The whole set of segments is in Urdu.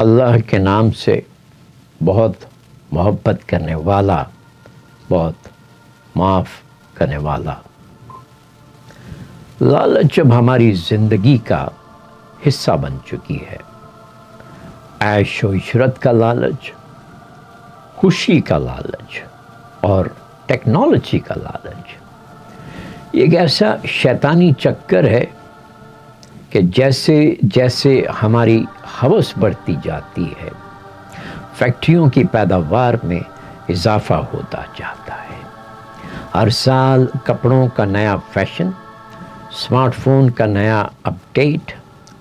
اللہ کے نام سے بہت محبت کرنے والا، بہت معاف کرنے والا۔ لالچ اب ہماری زندگی کا حصہ بن چکی ہے۔ عیش و عشرت کا لالچ، خوشی کا لالچ اور ٹیکنالوجی کا لالچ، یہ ایک ایسا شیطانی چکر ہے کہ جیسے جیسے ہماری ہوس بڑھتی جاتی ہے، فیکٹریوں کی پیداوار میں اضافہ ہوتا جاتا ہے۔ ہر سال کپڑوں کا نیا فیشن، اسمارٹ فون کا نیا اپڈیٹ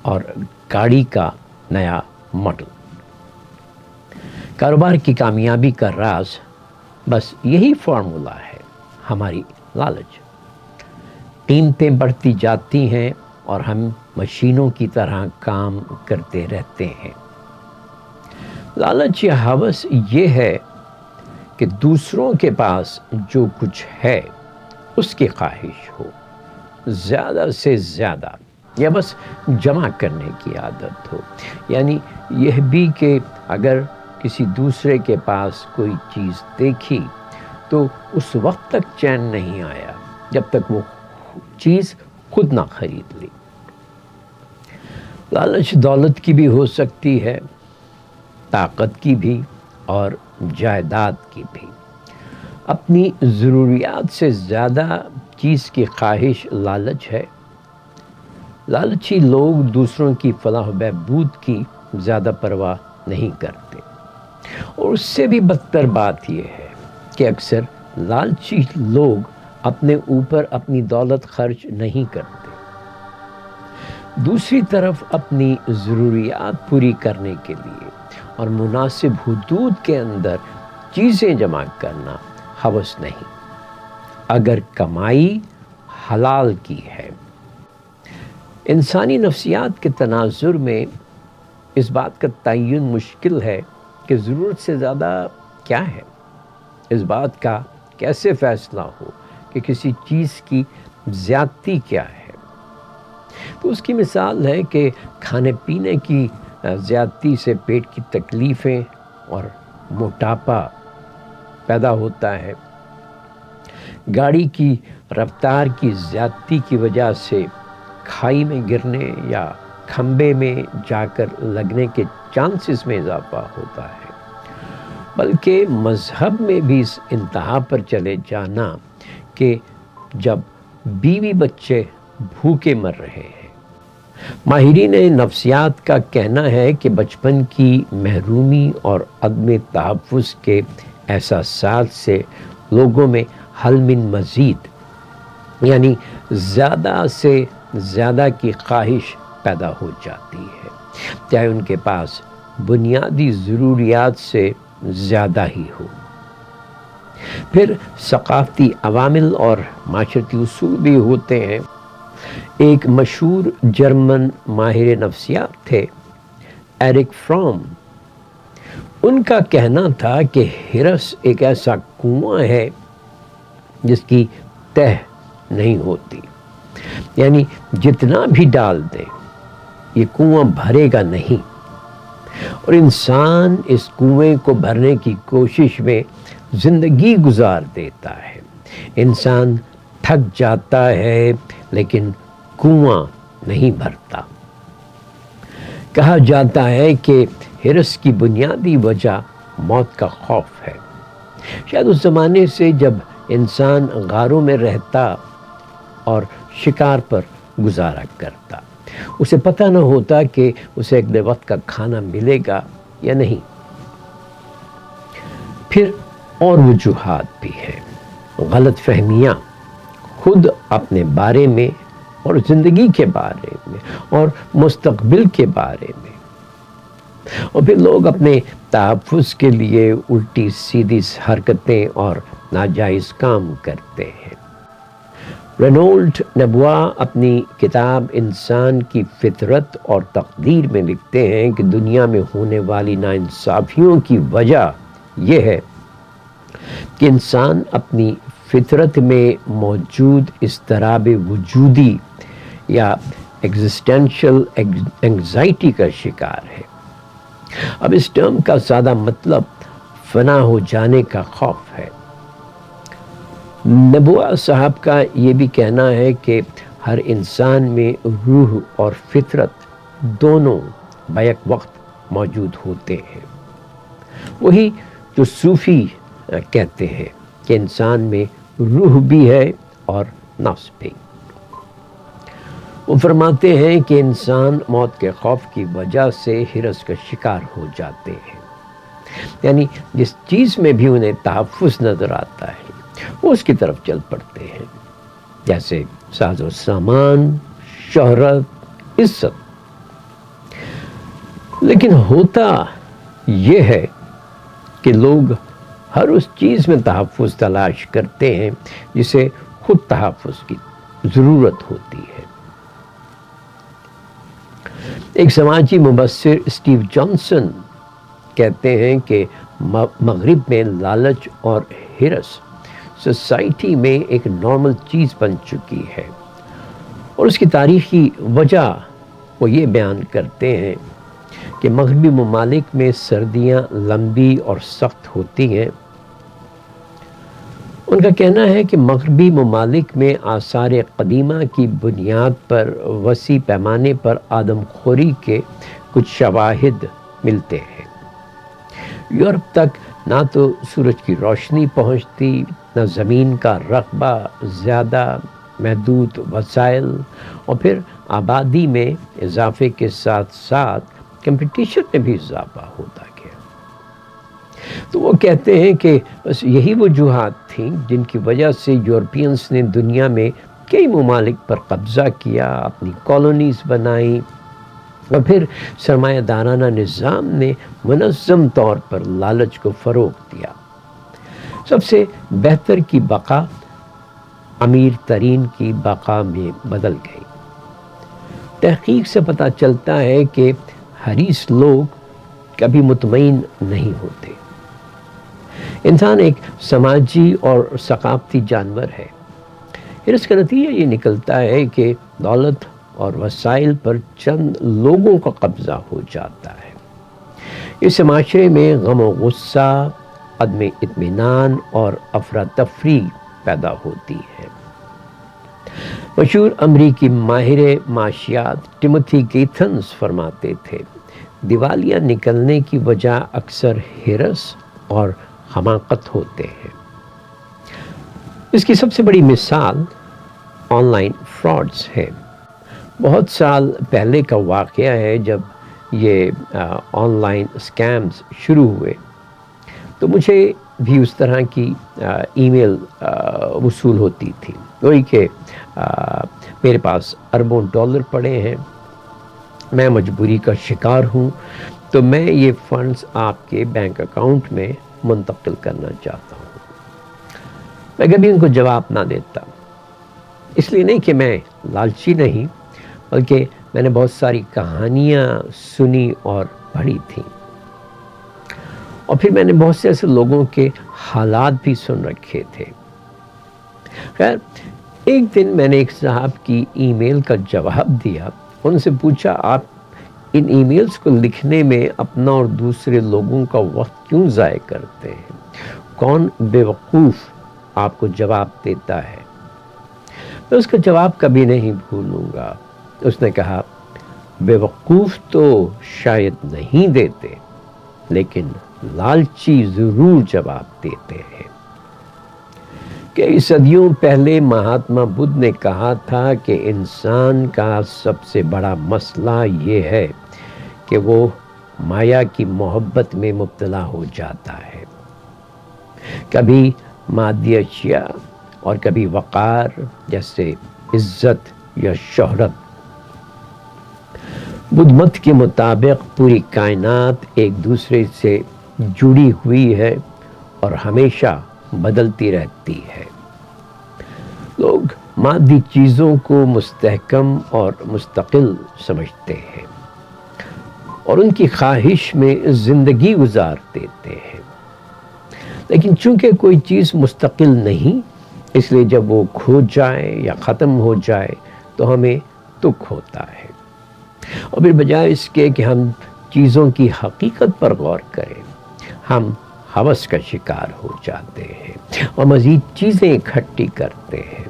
اور گاڑی کا نیا ماڈل۔ کاروبار کی کامیابی کا راز بس یہی فارمولا ہے، ہماری لالچ۔ قیمتیں بڑھتی جاتی ہیں اور ہم مشینوں کی طرح کام کرتے رہتے ہیں۔ لالچ یا ہوس یہ ہے کہ دوسروں کے پاس جو کچھ ہے اس کی خواہش ہو، زیادہ سے زیادہ، یا بس جمع کرنے کی عادت ہو۔ یعنی یہ بھی کہ اگر کسی دوسرے کے پاس کوئی چیز دیکھی تو اس وقت تک چین نہیں آیا جب تک وہ چیز خود نہ خرید لی۔ لالچ دولت کی بھی ہو سکتی ہے، طاقت کی بھی اور جائیداد کی بھی۔ اپنی ضروریات سے زیادہ چیز کی خواہش لالچ ہے۔ لالچی لوگ دوسروں کی فلاح و بہبود کی زیادہ پرواہ نہیں کرتے، اور اس سے بھی بدتر بات یہ ہے کہ اکثر لالچی لوگ اپنے اوپر اپنی دولت خرچ نہیں کرتے۔ دوسری طرف اپنی ضروریات پوری کرنے کے لیے اور مناسب حدود کے اندر چیزیں جمع کرنا ہوس نہیں، اگر کمائی حلال کی ہے۔ انسانی نفسیات کے تناظر میں اس بات کا تعین مشکل ہے کہ ضرورت سے زیادہ کیا ہے۔ اس بات کا کیسے فیصلہ ہو کہ کسی چیز کی زیادتی کیا ہے؟ تو اس کی مثال ہے کہ کھانے پینے کی زیادتی سے پیٹ کی تکلیفیں اور موٹاپا پیدا ہوتا ہے۔ گاڑی کی رفتار کی زیادتی کی وجہ سے کھائی میں گرنے یا کھمبے میں جا کر لگنے کے چانسز میں اضافہ ہوتا ہے۔ بلکہ مذہب میں بھی اس انتہا پر چلے جانا کہ جب بیوی بچے بھوکے مر رہے ہیں۔ ماہرین نفسیات کا کہنا ہے کہ بچپن کی محرومی اور عدم تحفظ کے احساسات سے لوگوں میں حل من مزید، یعنی زیادہ سے زیادہ کی خواہش پیدا ہو جاتی ہے، چاہے ان کے پاس بنیادی ضروریات سے زیادہ ہی ہو۔ پھر ثقافتی عوامل اور معاشرتی اصول بھی ہوتے ہیں۔ ایک مشہور جرمن ماہر نفسیات تھے، ایرک فروم۔ ان کا کہنا تھا کہ ہرس ایک ایسا کنواں ہے جس کی تہ نہیں ہوتی، یعنی جتنا بھی ڈال دیں یہ کنواں بھرے گا نہیں، اور انسان اس کنویں کو بھرنے کی کوشش میں زندگی گزار دیتا ہے۔ انسان تھک جاتا ہے لیکن کنواں نہیں بھرتا۔ کہا جاتا ہے کہ ہرس کی بنیادی وجہ موت کا خوف ہے۔ شاید اس زمانے سے جب انسان غاروں میں رہتا اور شکار پر گزارا کرتا، اسے پتہ نہ ہوتا کہ اسے اگلے وقت کا کھانا ملے گا یا نہیں۔ پھر اور وجوہات بھی ہیں، غلط فہمیاں خود اپنے بارے میں اور زندگی کے بارے میں اور مستقبل کے بارے میں، اور پھر لوگ اپنے تحفظ کے لیے الٹی سیدھی حرکتیں اور ناجائز کام کرتے ہیں۔ رینولڈ نبوا اپنی کتاب انسان کی فطرت اور تقدیر میں لکھتے ہیں کہ دنیا میں ہونے والی ناانصافیوں کی وجہ یہ ہے کہ انسان اپنی فطرت میں موجود اضطراب وجودی یا ایگزسٹینشل انگزائٹی کا شکار ہے۔ اب اس ٹرم کا سادہ مطلب فنا ہو جانے کا خوف ہے۔ نبوہ صاحب کا یہ بھی کہنا ہے کہ ہر انسان میں روح اور فطرت دونوں بیک وقت موجود ہوتے ہیں۔ وہی جو صوفی کہتے ہیں کہ انسان میں روح بھی ہے اور نفس بھی۔ وہ فرماتے ہیں کہ انسان موت کے خوف کی وجہ سے ہرس کا شکار ہو جاتے ہیں، یعنی جس چیز میں بھی انہیں تحفظ نظر آتا ہے وہ اس کی طرف چل پڑتے ہیں، جیسے ساز و سامان، شہرت، عزت۔ لیکن ہوتا یہ ہے کہ لوگ ہر اس چیز میں تحفظ تلاش کرتے ہیں جسے خود تحفظ کی ضرورت ہوتی ہے۔ ایک سماجی مبصر اسٹیو جانسن کہتے ہیں کہ مغرب میں لالچ اور ہرس سوسائٹی میں ایک نارمل چیز بن چکی ہے، اور اس کی تاریخی وجہ وہ یہ بیان کرتے ہیں کہ مغربی ممالک میں سردیاں لمبی اور سخت ہوتی ہیں۔ ان کا کہنا ہے کہ مغربی ممالک میں آثار قدیمہ کی بنیاد پر وسیع پیمانے پر آدم خوری کے کچھ شواہد ملتے ہیں۔ یورپ تک نہ تو سورج کی روشنی پہنچتی، نہ زمین کا رقبہ، زیادہ محدود وسائل، اور پھر آبادی میں اضافے کے ساتھ ساتھ کمپٹیشن میں بھی اضافہ ہوتا گیا۔ تو وہ کہتے ہیں کہ بس یہی وجوہات تھیں جن کی وجہ سے یورپینز نے دنیا میں کئی ممالک پر قبضہ کیا، اپنی کالونیز بنائیں، اور پھر سرمایہ دارانہ نظام نے منظم طور پر لالچ کو فروغ دیا۔ سب سے بہتر کی بقا امیر ترین کی بقا میں بدل گئی۔ تحقیق سے پتہ چلتا ہے کہ حریص لوگ کبھی مطمئن نہیں ہوتے۔ انسان ایک سماجی اور ثقافتی جانور ہے۔ پھر اس کا نتیجہ یہ نکلتا ہے کہ دولت اور وسائل پر چند لوگوں کا قبضہ ہو جاتا ہے۔ اس معاشرے میں غم و غصہ، عدم اطمینان اور افراتفری پیدا ہوتی ہے۔ مشہور امریکی ماہر معاشیات ٹیموتھی گیتھنز فرماتے تھے، دیوالیہ نکلنے کی وجہ اکثر ہرس اور حماقت ہوتے ہیں۔ اس کی سب سے بڑی مثال آن لائن فراڈز ہے۔ بہت سال پہلے کا واقعہ ہے جب یہ آن لائن اسکیمز شروع ہوئے، تو مجھے بھی اس طرح کی ای میل وصول ہوتی تھی، وہی کہ میرے پاس اربوں ڈالر پڑے ہیں، میں مجبوری کا شکار ہوں، تو میں یہ فنڈز آپ کے بینک اکاؤنٹ میں منتقل کرنا چاہتا ہوں۔ میں کبھی ان کو جواب نہ دیتا، اس لیے نہیں کہ میں لالچی نہیں، بلکہ میں نے بہت ساری کہانیاں سنی اور پڑھی تھیں، اور پھر میں نے بہت سے ایسے لوگوں کے حالات بھی سن رکھے تھے۔ خیر، ایک دن میں نے ایک صاحب کی ای میل کا جواب دیا، ان سے پوچھا آپ ان ای میلز کو لکھنے میں اپنا اور دوسرے لوگوں کا وقت کیوں ضائع کرتے ہیں؟ کون بے وقوف آپ کو جواب دیتا ہے؟ میں اس کا جواب کبھی نہیں بھولوں گا۔ اس نے کہا، بے وقوف تو شاید نہیں دیتے، لیکن لالچی ضرور جواب دیتے ہیں۔ کئی صدیوں پہلے مہاتما بدھ نے کہا تھا کہ انسان کا سب سے بڑا مسئلہ یہ ہے کہ وہ مایا کی محبت میں مبتلا ہو جاتا ہے، کبھی مادی اشیاء اور کبھی وقار جیسے عزت یا شہرت۔ بدھ مت کے مطابق پوری کائنات ایک دوسرے سے جڑی ہوئی ہے اور ہمیشہ بدلتی رہتی ہے۔ لوگ مادی چیزوں کو مستحکم اور مستقل سمجھتے ہیں اور ان کی خواہش میں زندگی گزار دیتے ہیں، لیکن چونکہ کوئی چیز مستقل نہیں، اس لیے جب وہ کھو جائے یا ختم ہو جائے تو ہمیں دکھ ہوتا ہے، اور پھر بجائے اس کے کہ ہم چیزوں کی حقیقت پر غور کریں، ہم ہوس کا شکار ہو جاتے ہیں اور مزید چیزیں اکٹھی کرتے ہیں،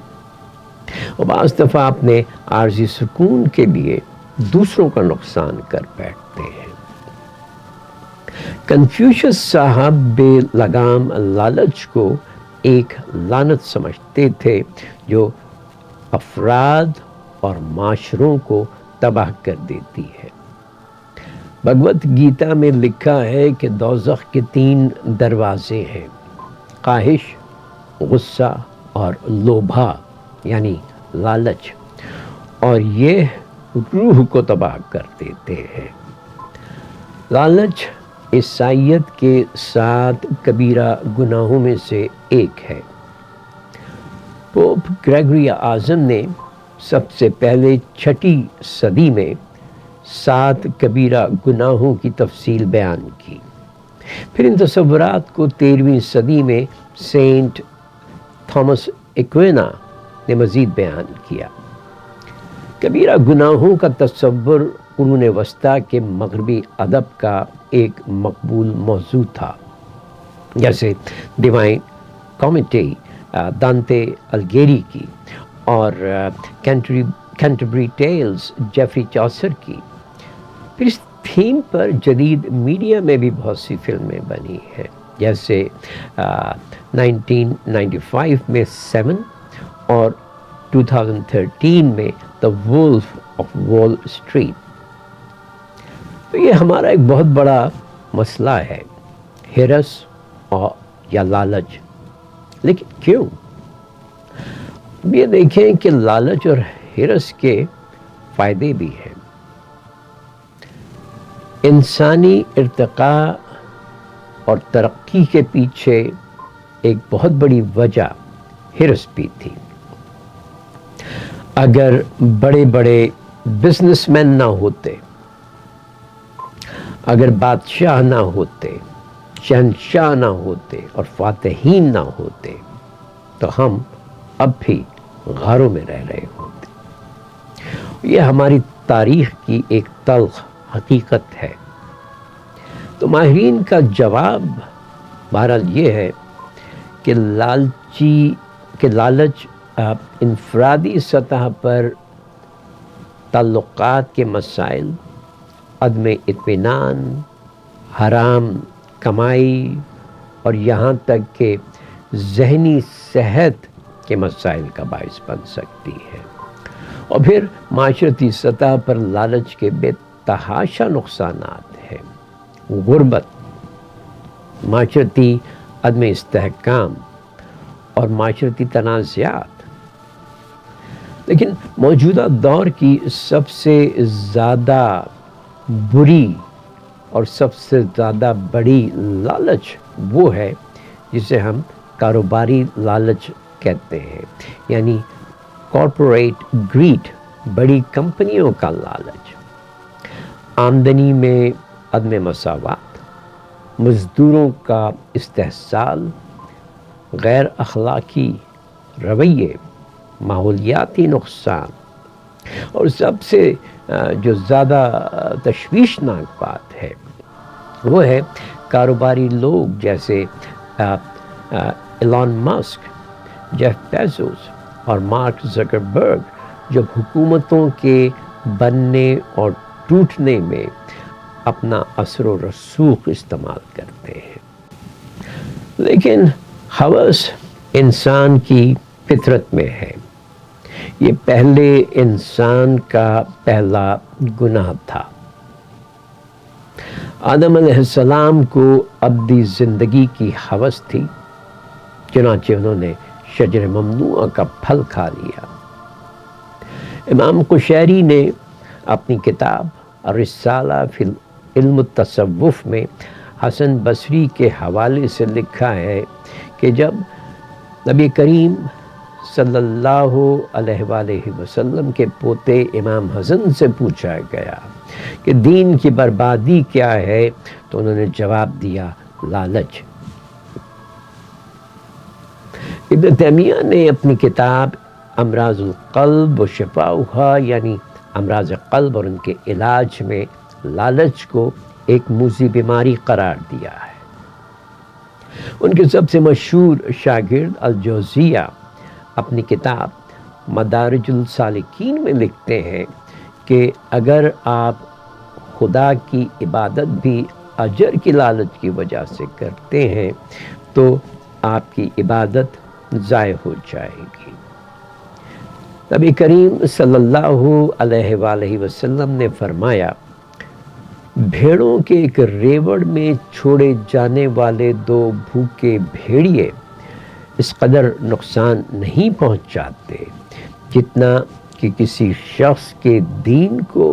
اور بعض دفعہ اپنے عارضی سکون کے لیے دوسروں کا نقصان کر بیٹھتے ہیں۔ کنفیوشس صاحب بے لگام لالچ کو ایک لعنت سمجھتے تھے جو افراد اور معاشروں کو تباہ کر دیتی ہے۔ بھگوت گیتا میں لکھا ہے کہ دوزخ کے 3 دروازے ہیں، خواہش، غصہ اور لوبھا یعنی لالچ، اور یہ روح کو تباہ کر دیتے ہیں۔ لالچ عیسائیت کے 7 کبیرہ گناہوں میں سے ایک ہے۔ پوپ گریگری اعظم نے سب سے پہلے 6 صدی میں 7 کبیرہ گناہوں کی تفصیل بیان کی، پھر ان تصورات کو 13ویں صدی میں سینٹ تھامس ایکوینا نے مزید بیان کیا۔ کبیرہ گناہوں کا تصور قرون وسطیٰ کے مغربی ادب کا ایک مقبول موضوع تھا، جیسے ڈیوائن کامیڈی دانتے الگیری کی اور کینٹربری ٹیلز جیفری چاسر کی۔ پھر اس تھیم پر جدید میڈیا میں بھی بہت سی فلمیں بنی ہیں، جیسے 1995 میں 7 اور 2013 میں دا وولف آف وال اسٹریٹ۔ تو یہ ہمارا ایک بہت بڑا مسئلہ ہے، ہرس اور یا لالچ۔ لیکن کیوں؟ یہ دیکھیں کہ لالچ اور ہرس کے فائدے بھی ہیں۔ انسانی ارتقاء اور ترقی کے پیچھے ایک بہت بڑی وجہ ہرس بھی تھی۔ اگر بڑے بڑے بزنس مین نہ ہوتے، اگر بادشاہ نہ ہوتے، شہنشاہ نہ ہوتے اور فاتحین نہ ہوتے، تو ہم اب بھی غاروں میں رہ رہے ہوتے۔ یہ ہماری تاریخ کی ایک تلخ حقیقت ہے۔ تو ماہرین کا جواب بہرحال یہ ہے کہ لالچ انفرادی سطح پر تعلقات کے مسائل، عدم اطمینان، حرام کمائی اور یہاں تک کہ ذہنی صحت کے مسائل کا باعث بن سکتی ہے۔ اور پھر معاشرتی سطح پر لالچ کے بے تحاشا نقصانات ہیں، غربت، معاشرتی عدم استحکام اور معاشرتی تنازعات۔ لیکن موجودہ دور کی سب سے زیادہ بری اور سب سے زیادہ بڑی لالچ وہ ہے جسے ہم کاروباری لالچ کہتے ہیں، یعنی کارپوریٹ گریڈ، بڑی کمپنیوں کا لالچ۔ آمدنی میں عدم مساوات، مزدوروں کا استحصال، غیر اخلاقی رویے، ماحولیاتی نقصان، اور سب سے جو زیادہ تشویشناک بات ہے وہ ہے کاروباری لوگ جیسے ایلان مسک، جیف بیزوس اور مارک زکربرگ، جب حکومتوں کے بننے اور ٹوٹنے میں اپنا اثر و رسوخ استعمال کرتے ہیں۔ لیکن ہوس انسان کی فطرت میں ہے، یہ پہلے انسان کا پہلا گناہ تھا۔ آدم علیہ السلام کو ابدی زندگی کی ہوس تھی، چنانچہ انہوں نے شجر ممنوعہ کا پھل کھا لیا۔ امام قشیری نے اپنی کتاب الرسالہ فی علم التصوف میں حسن بصری کے حوالے سے لکھا ہے کہ جب نبی کریم صلی اللہ علیہ وآلہ وسلم کے پوتے امام حسن سے پوچھا گیا کہ دین کی بربادی کیا ہے، تو انہوں نے جواب دیا لالچ۔ ابن تیمیہ نے اپنی کتاب امراض القلب و شفاؤہا، یعنی امراض قلب اور ان کے علاج میں لالچ کو ایک موذی بیماری قرار دیا ہے۔ ان کے سب سے مشہور شاگرد الجوزیہ اپنی کتاب مدارج السالکین میں لکھتے ہیں کہ اگر آپ خدا کی عبادت بھی اجر کی لالچ کی وجہ سے کرتے ہیں تو آپ کی عبادت ضائع ہو جائے گی۔ نبی کریم صلی اللہ علیہ وآلہ وسلم نے فرمایا، بھیڑوں کے ایک ریوڑ میں چھوڑے جانے والے 2 بھوکے بھیڑیے اس قدر نقصان نہیں پہنچاتے جتنا کہ کسی شخص کے دین کو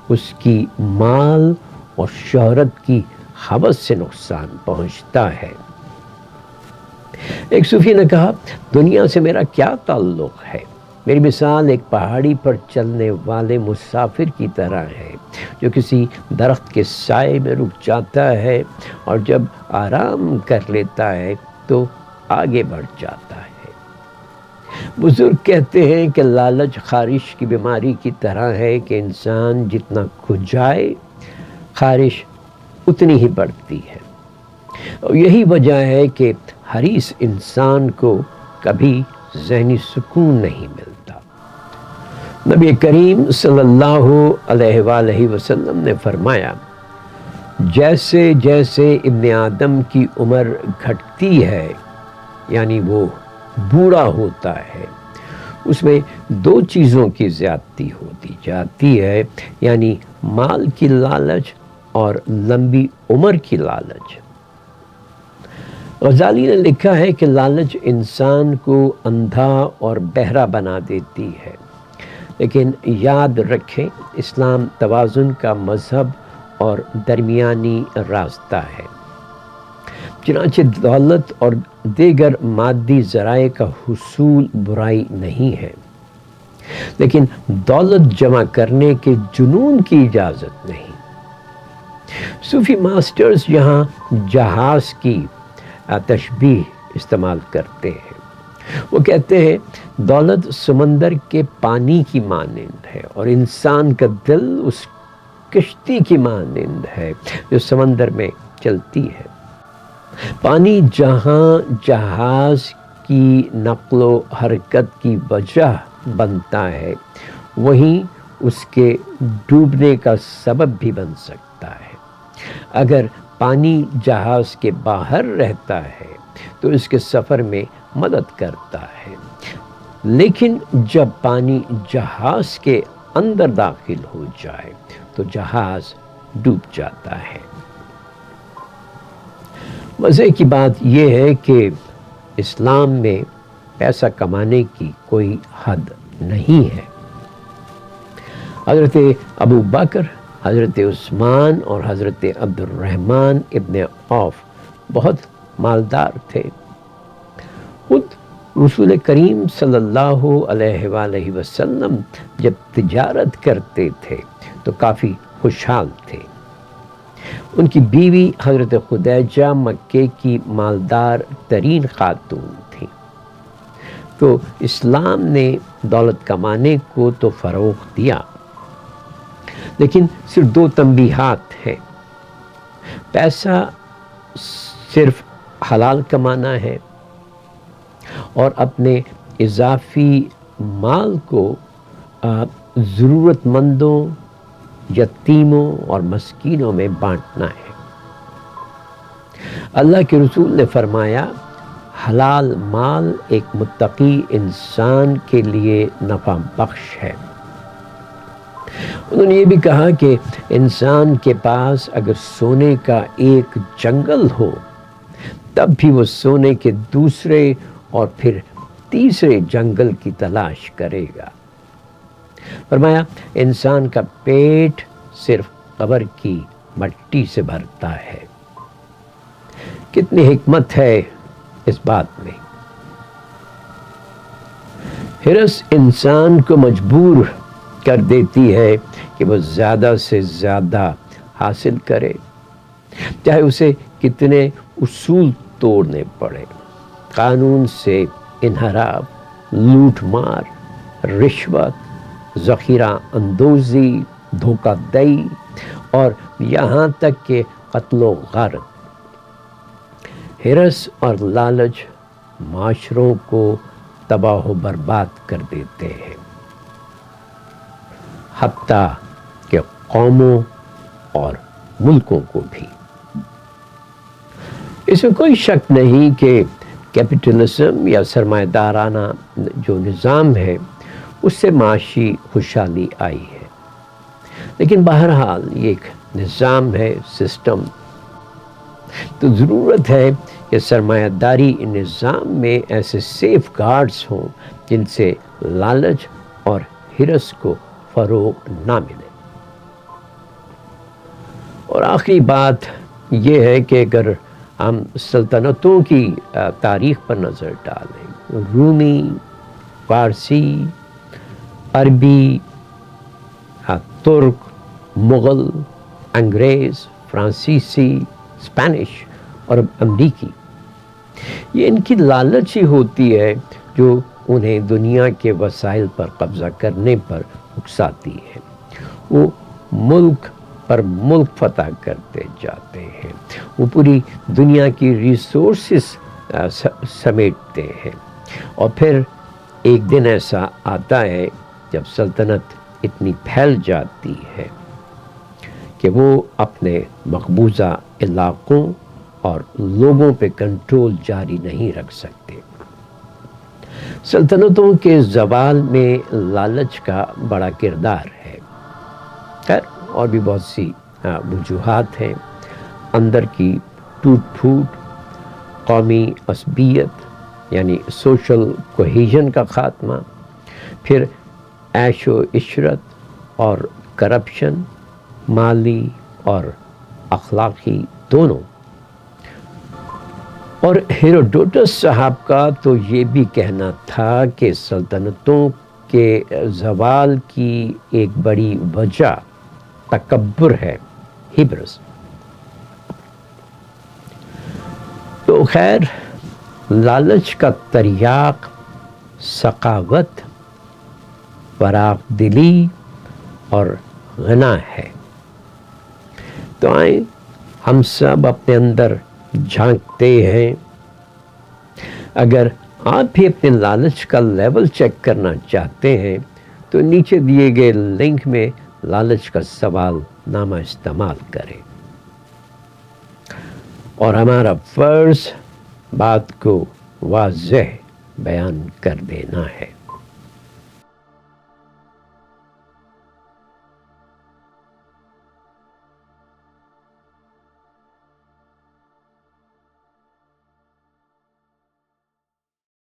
اس کی مال اور شہرت کی ہوس سے نقصان پہنچتا ہے۔ ایک صوفی نے کہا، دنیا سے میرا کیا تعلق ہے؟ میری مثال ایک پہاڑی پر چلنے والے مسافر کی طرح ہے جو کسی درخت کے سائے میں رک جاتا ہے اور جب آرام کر لیتا ہے تو آگے بڑھ جاتا ہے۔ بزرگ کہتے ہیں کہ لالچ خارش کی بیماری کی طرح ہے کہ انسان جتنا کھجائے خارش اتنی ہی بڑھتی ہے، اور یہی وجہ ہے کہ حریص انسان کو کبھی ذہنی سکون نہیں ملتا۔ نبی کریم صلی اللہ علیہ وآلہ وسلم نے فرمایا، جیسے جیسے ابن آدم کی عمر گھٹتی ہے، یعنی وہ بوڑھا ہوتا ہے، اس میں 2 چیزوں کی زیادتی ہوتی جاتی ہے، یعنی مال کی لالچ اور لمبی عمر کی لالچ۔ غزالی نے لکھا ہے کہ لالچ انسان کو اندھا اور بہرا بنا دیتی ہے، لیکن یاد رکھیں اسلام توازن کا مذہب اور درمیانی راستہ ہے۔ چنانچہ دولت اور دیگر مادی ذرائع کا حصول برائی نہیں ہے، لیکن دولت جمع کرنے کے جنون کی اجازت نہیں۔ صوفی ماسٹرز یہاں جہاز کی تشبیہ استعمال کرتے ہیں۔ وہ کہتے ہیں دولت سمندر کے پانی کی مانند ہے اور انسان کا دل اس کشتی کی مانند ہے جو سمندر میں چلتی ہے۔ پانی جہاں جہاز کی نقل و حرکت کی وجہ بنتا ہے، وہیں اس کے ڈوبنے کا سبب بھی بن سکتا ہے۔ اگر پانی جہاز کے باہر رہتا ہے تو اس کے سفر میں مدد کرتا ہے، لیکن جب پانی جہاز کے اندر داخل ہو جائے تو جہاز ڈوب جاتا ہے۔ مزے کی بات یہ ہے کہ اسلام میں پیسہ کمانے کی کوئی حد نہیں ہے۔ حضرت ابو بکر، حضرت عثمان اور حضرت عبد الرحمن ابن عوف بہت مالدار تھے۔ خود رسول کریم صلی اللہ علیہ وآلہ وسلم جب تجارت کرتے تھے تو کافی خوشحال تھے۔ ان کی بیوی حضرت خدیجہ مکے کی مالدار ترین خاتون تھی۔ تو اسلام نے دولت کمانے کو تو فروغ دیا، لیکن صرف 2 تنبیہات ہیں۔ پیسہ صرف حلال کمانا ہے اور اپنے اضافی مال کو ضرورت مندوں، یتیموں اور مسکینوں میں بانٹنا ہے۔ اللہ کے رسول نے فرمایا، حلال مال ایک متقی انسان کے لیے نفع بخش ہے۔ انہوں نے یہ بھی کہا کہ انسان کے پاس اگر سونے کا ایک جنگل ہو تب بھی وہ سونے کے دوسرے اور پھر تیسرے جنگل کی تلاش کرے گا۔ فرمایا، انسان کا پیٹ صرف قبر کی مٹی سے بھرتا ہے۔ کتنی حکمت ہے اس بات میں۔ ہرس انسان کو مجبور کر دیتی ہے کہ وہ زیادہ سے زیادہ حاصل کرے، چاہے اسے کتنے اصول توڑنے پڑے۔ قانون سے انحراف، لوٹ مار، رشوت، ذخیرہ اندوزی، دھوکہ دہی اور یہاں تک کہ قتل و غارت۔ ہرس اور لالچ معاشروں کو تباہ و برباد کر دیتے ہیں، حتیٰ کہ قوموں اور ملکوں کو بھی۔ اس میں کوئی شک نہیں کہ کیپٹلزم یا سرمایہ دارانہ جو نظام ہے اس سے معاشی خوشحالی آئی ہے، لیکن بہرحال یہ ایک نظام ہے، سسٹم، تو ضرورت ہے کہ سرمایہ داری نظام میں ایسے سیف گارڈز ہوں جن سے لالچ اور ہرس کو فروغ نہ ملے۔ اور آخری بات یہ ہے کہ اگر ہم سلطنتوں کی تاریخ پر نظر ڈالیں، رومی، فارسی، عربی، ترک، مغل، انگریز، فرانسیسی، اسپینش اور امریکی، یہ ان کی لالچ ہی ہوتی ہے جو انہیں دنیا کے وسائل پر قبضہ کرنے پر اکساتی ہے۔ وہ ملک پر ملک فتح کرتے جاتے ہیں، وہ پوری دنیا کی ریسورسز سمیٹتے ہیں، اور پھر ایک دن ایسا آتا ہے جب سلطنت اتنی پھیل جاتی ہے کہ وہ اپنے مقبوضہ علاقوں اور لوگوں پہ کنٹرول جاری نہیں رکھ سکتے۔ سلطنتوں کے زوال میں لالچ کا بڑا کردار ہے۔ خیر اور بھی بہت سی وجوہات ہیں، اندر کی ٹوٹ پھوٹ، قومی عصبیت یعنی سوشل کوہیژن کا خاتمہ، پھر عیش و عشرت اور کرپشن، مالی اور اخلاقی دونوں۔ اور ہیروڈوٹس صاحب کا تو یہ بھی کہنا تھا کہ سلطنتوں کے زوال کی ایک بڑی وجہ تکبر ہے، ہیبرس۔ تو خیر لالچ کا تریاق سخاوت، فراخ دلی اور غنا ہے۔ تو آئیں ہم سب اپنے اندر جھانکتے ہیں۔ اگر آپ بھی اپنے لالچ کا لیول چیک کرنا چاہتے ہیں تو نیچے دیے گئے لنک میں لالچ کا سوال نامہ استعمال کریں، اور ہمارا فرض بات کو واضح بیان کر دینا ہے۔